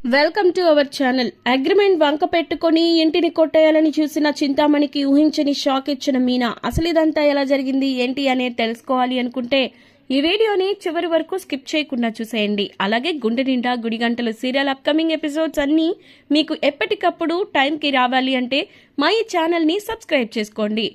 Welcome to our channel. Agreement వంక పెట్టుకుని ఇంటిని కొట్టేయాలని చూసిన చింతామణికి ఊహించని షాక్ ఇచ్చిన మీనా. అసలు ఇదంతా ఎలా జరిగింది ఏంటి అనేది తెలుసుకోవాలి అనుకుంటే ఈ వీడియోని చివరి వరకు స్కిప్ చేయకుండా చూసేయండి. అలాగే గుండె నిండా గుడిగంటలు సీరియల్ అప్కమింగ్ ఎపిసోడ్స్ అన్నీ మీకు ఎప్పటికప్పుడు టైంకి రావాలి అంటే మా ఈ ఛానల్ని సబ్స్క్రైబ్ చేసుకోండి.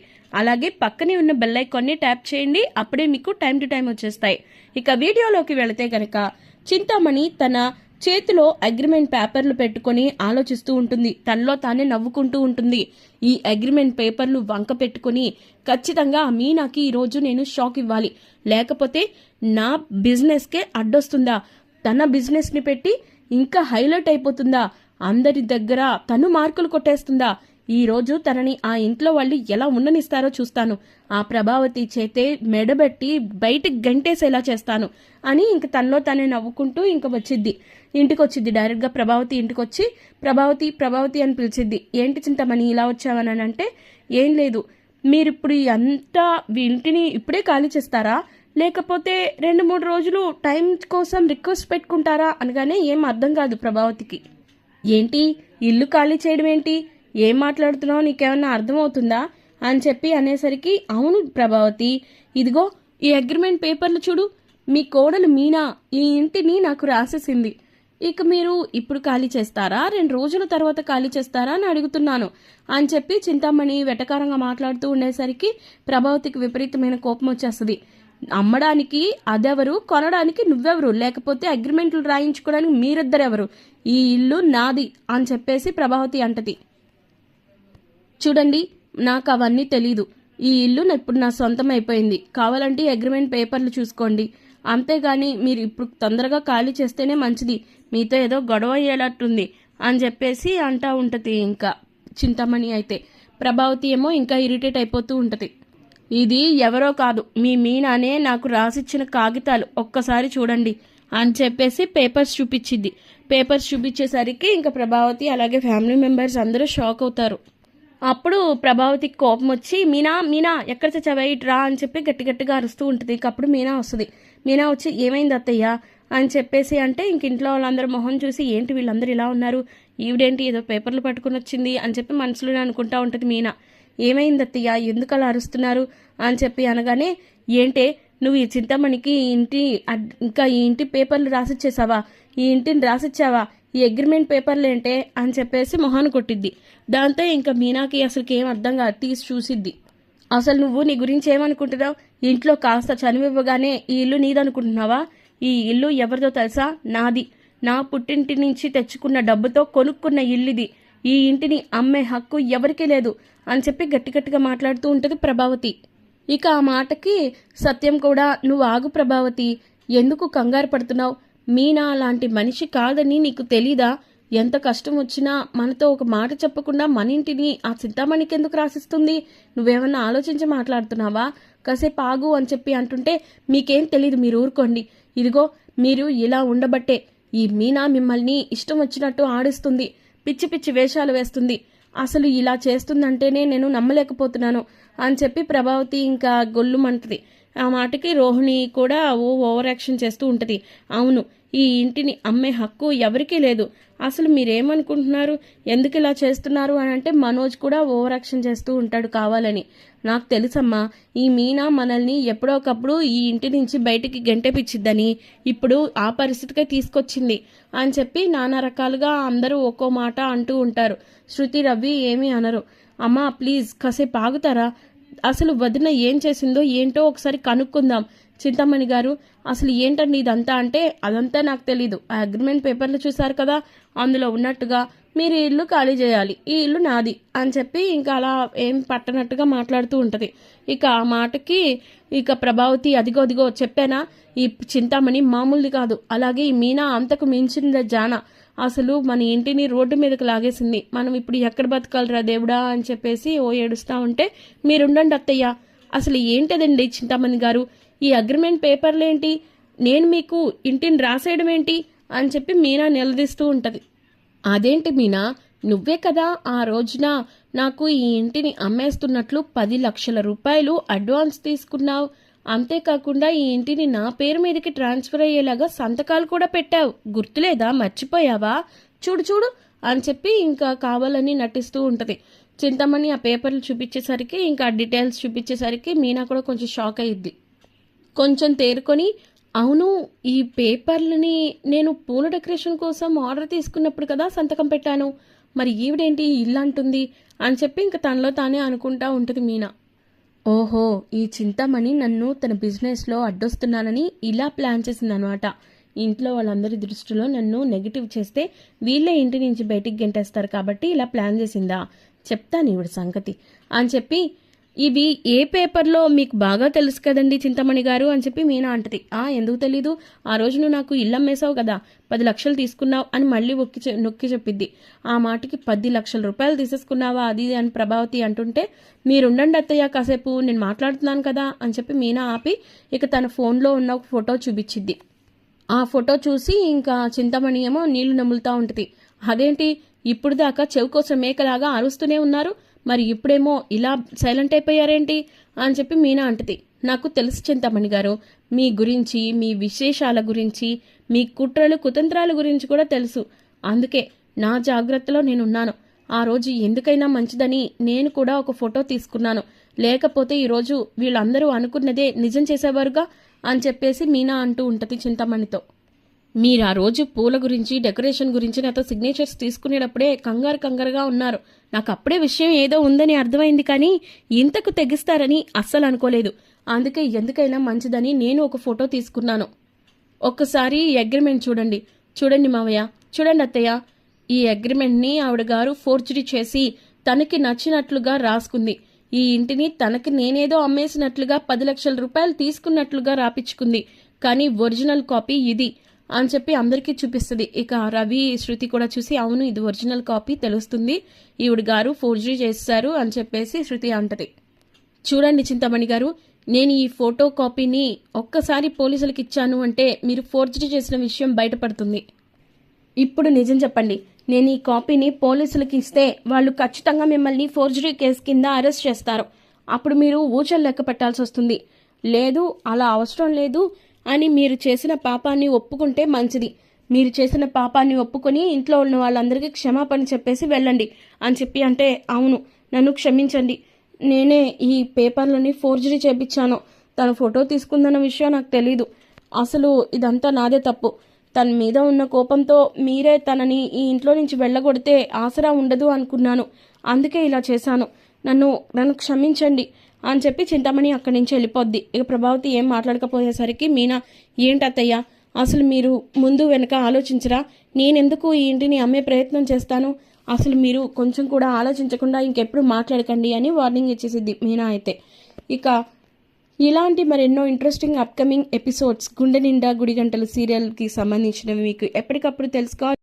అలాగే పక్కనే ఉన్న బెల్ ఐకాన్ని ట్యాప్ చేయండి. అప్పుడే మీకు టైం టు టైం వచ్చేస్తాయి. ఇక వీడియోలోకి వెళితే కనుక చింతామణి తన చేతిలో అగ్రిమెంట్ పేపర్లు పెట్టుకుని ఆలోచిస్తూ ఉంటుంది. తనలో తానే నవ్వుకుంటూ ఉంటుంది. ఈ అగ్రిమెంట్ పేపర్లు వంక పెట్టుకుని ఖచ్చితంగా మీనాకి ఈరోజు నేను షాక్ ఇవ్వాలి, లేకపోతే నా బిజినెస్కే అడ్డొస్తుందా, తన బిజినెస్ని పెట్టి ఇంకా హైలైట్ అయిపోతుందా, అందరి దగ్గర తను మార్కులు కొట్టేస్తుందా, ఈ రోజు తనని ఆ ఇంట్లో వాళ్ళు ఎలా ఉండనిస్తారో చూస్తాను, ఆ ప్రభావతి చేతే మెడబెట్టి బయటికి గంటేసేలా చేస్తాను అని ఇంక తనలో తనే నవ్వుకుంటూ ఇంక ఇంటికి వచ్చిద్ది. డైరెక్ట్గా ప్రభావతి ఇంటికి వచ్చి ప్రభావతి ప్రభావతి అని పిలిచిద్ది. ఏంటి చింతమని ఇలా వచ్చావని అంటే, ఏం లేదు, మీరిప్పుడు అంతా ఇంటిని ఇప్పుడే ఖాళీ చేస్తారా, లేకపోతే 2-3 రోజులు టైం కోసం రిక్వెస్ట్ పెట్టుకుంటారా అనగానే ఏం అర్థం కాదు ప్రభావతికి. ఏంటి ఇల్లు ఖాళీ చేయడం ఏంటి, ఏం మాట్లాడుతున్నావు, నీకేమన్నా అర్థమవుతుందా అని చెప్పి అనేసరికి, అవును ప్రభావతి, ఇదిగో ఈ అగ్రిమెంట్ పేపర్లు చూడు, మీ కోడలు మీనా ఈ ఇంటిని నాకు రాసేసింది, ఇక మీరు ఇప్పుడు ఖాళీ చేస్తారా, 2 రోజుల తర్వాత ఖాళీ చేస్తారా అని అడుగుతున్నాను అని చెప్పి చింతామణి వెటకారంగా మాట్లాడుతూ ఉండేసరికి ప్రభావతికి విపరీతమైన కోపం వచ్చేస్తుంది. అమ్మడానికి అదెవరు, కొనడానికి నువ్వెవరు, లేకపోతే అగ్రిమెంట్లు రాయించుకోవడానికి మీరిద్దరెవరు, ఈ ఇల్లు నాది అని చెప్పేసి ప్రభావతి అంటది. చూడండి, నాకు అవన్నీ తెలీదు, ఈ ఇల్లు ఇప్పుడు నా సొంతం అయిపోయింది, కావాలంటే అగ్రిమెంట్ పేపర్లు చూసుకోండి, అంతేగాని మీరు ఇప్పుడు తొందరగా ఖాళీ చేస్తేనే మంచిది, మీతో ఏదో గొడవ అయ్యేటట్టుంది అని చెప్పేసి అంటా ఉంటుంది. ఇంకా చింతామణి అయితే ప్రభావతి ఏమో ఇంకా ఇరిటేట్ అయిపోతూ ఉంటుంది. ఇది ఎవరో కాదు, మీ మీనానే నాకు రాసిచ్చిన కాగితాలు, ఒక్కసారి చూడండి అని చెప్పేసి పేపర్స్ చూపించింది. పేపర్స్ చూపించేసరికి ఇంకా ప్రభావతి అలాగే ఫ్యామిలీ మెంబర్స్ అందరూ షాక్ అవుతారు. అప్పుడు ప్రభావతికి కోపం వచ్చి, మీనా మీనా ఎక్కడ చచ్చావా, ఇటు రా అని చెప్పి గట్టి గట్టిగా అరుస్తూ ఉంటుంది. అప్పుడు మీనా వస్తుంది. మీనా వచ్చి, ఏమైంది అత్తయ్య అని చెప్పేసి అంటే, ఇంక ఇంట్లో వాళ్ళందరూ మొహం చూసి, ఏంటి వీళ్ళందరూ ఇలా ఉన్నారు, ఈవిడేంటి ఏదో పేపర్లు పట్టుకుని వచ్చింది అని చెప్పి మనసులోనే అనుకుంటా ఉంటుంది మీనా. ఏమైంది అత్తయ్య, ఎందుకు అలా అరుస్తున్నారు అని చెప్పి అనగానే, ఏంటే నువ్వు ఈ చింతామణికి ఇంకా ఈ ఇంటి పేపర్లు రాసిచ్చేసావా, ఈ ఇంటిని రాసిచ్చావా, ఈ అగ్రిమెంట్ పేపర్లు ఏంటే అని చెప్పేసి మొహాన్ని కొట్టిద్ది. దాంతో ఇంకా మీనాకి అసలుకి ఏం అర్థం కాదు, తీసి చూసిద్ది. అసలు నువ్వు నీ గురించి ఏమనుకుంటున్నావు, ఇంట్లో కాస్త చనివివ్వగానే ఈ ఇల్లు నీదనుకుంటున్నావా, ఈ ఇల్లు ఎవరిదో తెలుసా, నాది, నా పుట్టింటి నుంచి తెచ్చుకున్న డబ్బుతో కొనుక్కున్న ఇల్లుది, ఈ ఇంటిని అమ్మే హక్కు ఎవరికీ లేదు అని చెప్పి గట్టి గట్టిగా మాట్లాడుతూ ఉంటుంది ప్రభావతి. ఇక ఆ మాటకి సత్యం కూడా, నువ్వు ఆగు ప్రభావతి, ఎందుకు కంగారు పడుతున్నావు, మీనా అలాంటి మనిషి కాదని నీకు తెలీదా, ఎంత కష్టం వచ్చినా మనతో ఒక మాట చెప్పకుండా మన ఇంటిని ఆ చింతామణికి ఎందుకు రాసిస్తుంది, నువ్వేమన్నా ఆలోచించి మాట్లాడుతున్నావా, కాసేపు ఆగు అని చెప్పి అంటుంటే, మీకేం తెలీదు, మీరు ఊరుకోండి, ఇదిగో మీరు ఇలా ఉండబట్టే ఈ మీనా మిమ్మల్ని ఇష్టం వచ్చినట్టు ఆడిస్తుంది, పిచ్చి పిచ్చి వేషాలు వేస్తుంది, అసలు ఇలా చేస్తుందంటేనే నేను నమ్మలేకపోతున్నాను అని చెప్పి ప్రభావతి ఇంకా గొల్లుమంటది. ఆ మాటకి రోహిణి కూడా ఓవర్ యాక్షన్ చేస్తూ ఉంటుంది. అవును, ఈ ఇంటిని అమ్మే హక్కు ఎవరికీ లేదు, అసలు మీరేమనుకుంటున్నారు, ఎందుకు ఇలా చేస్తున్నారు అని అంటే మనోజ్ కూడా ఓవర్ యాక్షన్ చేస్తూ ఉంటాడు కావాలని. నాకు తెలుసమ్మా, ఈ మీనా మనల్ని ఎప్పుడో ఒకప్పుడు ఈ ఇంటి నుంచి బయటికి గెంటేపిచ్చిద్దని ఇప్పుడు ఆ పరిస్థితికే తీసుకొచ్చింది అని చెప్పి నానా రకాలుగా అందరూ ఒక్కో మాట అంటూ ఉంటారు. శృతి రవి ఏమీ అనరు. అమ్మా ప్లీజ్ కాసేపు ఆగుతారా, అసలు వదిన ఏం చేసిందో ఏంటో ఒకసారి కనుక్కుందాం, చింతామణి గారు అసలు ఏంటండి ఇదంతా అంటే, అదంతా నాకు తెలీదు, ఆ అగ్రిమెంట్ పేపర్లు చూసారు కదా, అందులో ఉన్నట్టుగా మీరు ఇల్లు ఖాళీ చేయాలి, ఈ ఇల్లు నాది అని చెప్పి ఇంకా అలా ఏం పట్టనట్టుగా మాట్లాడుతూ ఉంటుంది. ఇక ఆ మాటకి ఇక ప్రభావతి, అదిగో చెప్పానా, ఈ చింతామణి మామూలుది కాదు, అలాగే ఈ మీనా అంతకు మించిందే జాన, అసలు మన ఇంటిని రోడ్డు మీదకి లాగేసింది, మనం ఇప్పుడు ఎక్కడ బతకాలరా దేవుడా అని చెప్పేసి ఏడుస్తూ ఉంటే, మీరుండండి అత్తయ్య, అసలు ఏంటదండి చింతామణి గారు, ఈ అగ్రిమెంట్ పేపర్లేంటి, నేను మీకు ఇంటిని రాసేయడం ఏంటి అని చెప్పి మీనా నిలదీస్తూ ఉంటుంది. అదేంటి మీనా, నువ్వే కదా ఆ రోజున నాకు ఈ ఇంటిని అమ్మేస్తున్నట్లు 10 లక్షల రూపాయలు అడ్వాన్స్ తీసుకున్నావు, అంతేకాకుండా ఈ ఇంటిని నా పేరు మీదకి ట్రాన్స్ఫర్ అయ్యేలాగా సంతకాలు కూడా పెట్టావు, గుర్తులేదా, మర్చిపోయావా, చూడు చూడు అని చెప్పి ఇంకా కావాలని నటిస్తూ ఉంటుంది. చింతమణి ఆ పేపర్లు చూపించేసరికి, ఇంకా డీటెయిల్స్ చూపించేసరికి మీనా కూడా కొంచెం షాక్ అయ్యిద్ది. కొంచెం తేరుకొని, అవును ఈ పేపర్లని నేను పూల డెకరేషన్ కోసం ఆర్డర్ తీసుకున్నప్పుడు కదా సంతకం పెట్టాను, మరి ఈవిడేంటి ఇల్లు అంటుంది అని చెప్పి ఇంకా తనలో తానే అనుకుంటా ఉంటుంది మీనా. ఓహో, ఈ చింతామణి నన్ను తన బిజినెస్లో అడ్డొస్తున్నానని ఇలా ప్లాన్ చేసిందనమాట. ఇంట్లో వాళ్ళందరి దృష్టిలో నన్ను నెగిటివ్ చేస్తే వీళ్ళే ఇంటి నుంచి బయటికి గెంటేస్తారు కాబట్టి ఇలా ప్లాన్ చేసిందా, చెప్తాను ఈవిడ సంగతి అని చెప్పి, ఇవి ఏ పేపర్లో మీకు బాగా తెలుసు కదండి చింతామణి గారు అని చెప్పి మీనా అంటది. ఎందుకు తెలీదు, ఆ రోజు నువ్వు నాకు ఇల్లు అమ్మేశావు కదా, 10 లక్షలు తీసుకున్నావు అని మళ్ళీ నొక్కి చెప్పిద్ది. ఆ మాటకి 10 లక్షల రూపాయలు తీసేసుకున్నావా అది అని ప్రభావతి అంటుంటే, మీరుండండి అత్తయ్య కాసేపు నేను మాట్లాడుతున్నాను కదా అని చెప్పి మీనా ఆపి ఇక తన ఫోన్లో ఉన్న ఒక ఫోటో చూపించిద్ది. ఆ ఫోటో చూసి ఇంకా చింతామణి ఏమో నీళ్లు నములుతూ ఉంటుంది. అదేంటి ఇప్పుడు దాకా చెవి కోసం మేకలాగా అరుస్తూనే ఉన్నారు, మరి ఇప్పుడేమో ఇలా సైలెంట్ అయిపోయారేంటి అని చెప్పి మీనా అంటది. నాకు తెలుసు చింతామణి గారు, మీ గురించి, మీ విశేషాల గురించి, మీ కుట్రలు కుతంత్రాల గురించి కూడా తెలుసు. అందుకే నా జాగ్రత్తలో నేనున్నాను. ఆ రోజు ఎందుకైనా మంచిదని నేను కూడా ఒక ఫోటో తీసుకున్నాను, లేకపోతే ఈరోజు వీళ్ళందరూ అనుకున్నదే నిజం చేసేవారుగా అని చెప్పేసి మీనా అంటూ ఉంటుంది చింతామణితో. మీరు ఆ రోజు పూల గురించి, డెకరేషన్ గురించి నాతో సిగ్నేచర్స్ తీసుకునేటప్పుడే కంగారుగా ఉన్నారు. నాకు అప్పుడే విషయం ఏదో ఉందని అర్థమైంది, కానీ ఇంతకు తెగిస్తారని అస్సలు అనుకోలేదు. అందుకే ఎందుకైనా మంచిదని నేను ఒక ఫోటో తీసుకున్నాను. ఒక్కసారి ఈ అగ్రిమెంట్ చూడండి మావయ్య, చూడండి అత్తయ్య. ఈ అగ్రిమెంట్ని ఆవిడ గారు ఫోర్జరీ చేసి తనకి నచ్చినట్లుగా రాసుకుంది. ఈ ఇంటిని తనకి నేనేదో అమ్మేసినట్లుగా 10 లక్షల రూపాయలు తీసుకున్నట్లుగా రాపించుకుంది. కానీ ఒరిజినల్ కాపీ ఇది అని చెప్పి అందరికీ చూపిస్తుంది. ఇక రవి, శృతి కూడా చూసి, అవును ఇది ఒరిజినల్ కాపీ తెలుస్తుంది, ఈవిడ గారు ఫోర్జరీ చేశారు అని చెప్పేసి శృతి అంటది. చూడండి చింతామణి గారు, నేను ఈ ఫోటో కాపీని ఒక్కసారి పోలీసులకు ఇచ్చాను అంటే మీరు ఫోర్జరీ చేసిన విషయం బయటపడుతుంది. ఇప్పుడు నిజం చెప్పండి, నేను ఈ కాపీని పోలీసులకి ఇస్తే వాళ్ళు ఖచ్చితంగా మిమ్మల్ని ఫోర్జరీ కేసు కింద అరెస్ట్ చేస్తారు. అప్పుడు మీరు ఊచలు లెక్క పెట్టాల్సి వస్తుంది. లేదు అలా అవసరం లేదు అని మీరు చేసిన పాపాన్ని ఒప్పుకుంటే మంచిది. మీరు చేసిన పాపాన్ని ఒప్పుకొని ఇంట్లో ఉన్న వాళ్ళందరికీ క్షమాపణ చెప్పేసి వెళ్ళండి అని చెప్పి అంటే, అవును నన్ను క్షమించండి, నేనే ఈ పేపర్లని ఫోర్జరీ చేపించాను, తన ఫోటో తీసుకుందన్న విషయం నాకు తెలీదు, అసలు ఇదంతా నాదే తప్పు, తన మీద ఉన్న కోపంతో మీరే తనని ఈ ఇంట్లో నుంచి వెళ్ళగొడితే ఆసరా ఉండదు అనుకున్నాను, అందుకే ఇలా చేశాను, నన్ను క్షమించండి అని చెప్పి చింతామణి అక్కడి నుంచి వెళ్ళిపోద్ది. ఇక ప్రభావతి ఏం మాట్లాడకపోయేసరికి మీనా, ఏంటత్తయ్య అసలు మీరు ముందు వెనక ఆలోచించరా, నేనెందుకు ఈ ఇంటిని అమ్మే ప్రయత్నం చేస్తాను, అసలు మీరు కొంచెం కూడా ఆలోచించకుండా ఇంకెప్పుడు మాట్లాడకండి అని వార్నింగ్ ఇచ్చేసిద్ది మీనా. అయితే ఇక ఇలాంటి మరెన్నో ఇంట్రెస్టింగ్ అప్కమింగ్ ఎపిసోడ్స్ గుండె నిండా గుడిగంటలు సీరియల్కి సంబంధించినవి మీకు ఎప్పటికప్పుడు తెలుసుకోవాలి